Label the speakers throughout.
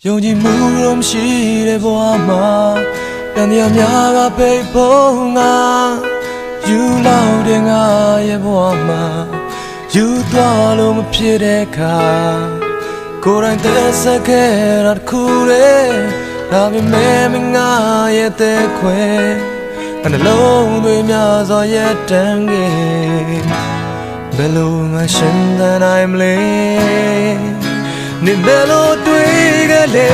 Speaker 1: 用尽慕容西的波马，让你များက背ပုံ啊，有老的啊也波马，有多路唔ဖြစ်တဲ့ခါ，ကိုယ်တိုင်သက်ဆက်ခဲ့တာခုလေဒါပေမဲ့မငါရဲ့တဲ့ခွဲအနှလုံးတွေများစွာရဲ့တန်းခဲ့ဘယ်လိုမှရှင်သန်နိုင်မလဲနေဘယ်လိုတွေ့ကြလဲ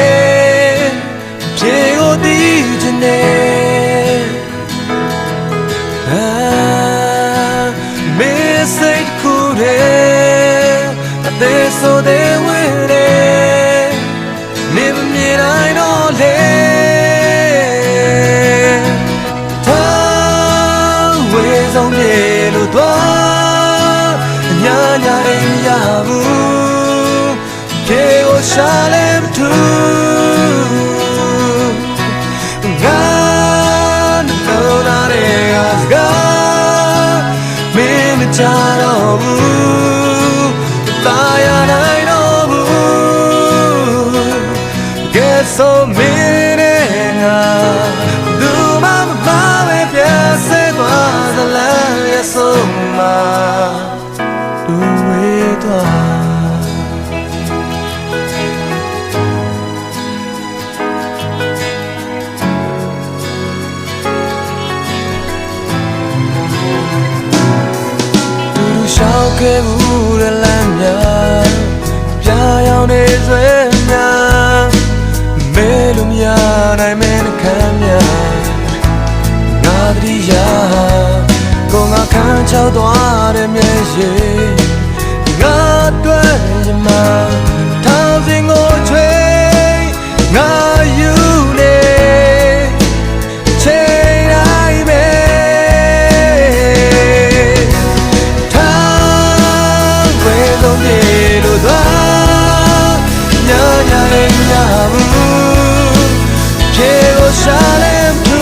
Speaker 1: ဖြေကိုသိချင်တယ်မေးစိတ်ခုတည်းအသေးဆိုတဲ့ဝဲတယ်နေမမြင်နိုင်တော့လေထားဝေဆုံးပြေလို့သွားညာညာအိမ်ရဘူးပြေကိုရှာလဲမထူငါတော့နာတဲ့စကားမင်းမချတော့ဘူးတာရနိုင်တော့ဘူး Get so many do mama me piace quando la soma tu e toi que bude la mia pya yaung ne swé mya me lu mya nai me na khan mya nga tri ya ko nga khan chau twa de mye ye nga twat yi ma thao sin ko chwe nga yu ne chain ai me Shalem tu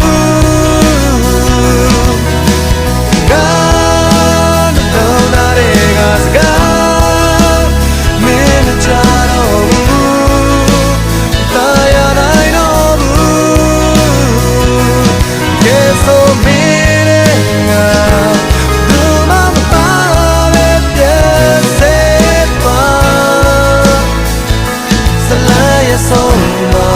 Speaker 1: gan dona de gasga min charo taya nai no bu ke so mire nga du ma pa be pye se pa sala ya so ma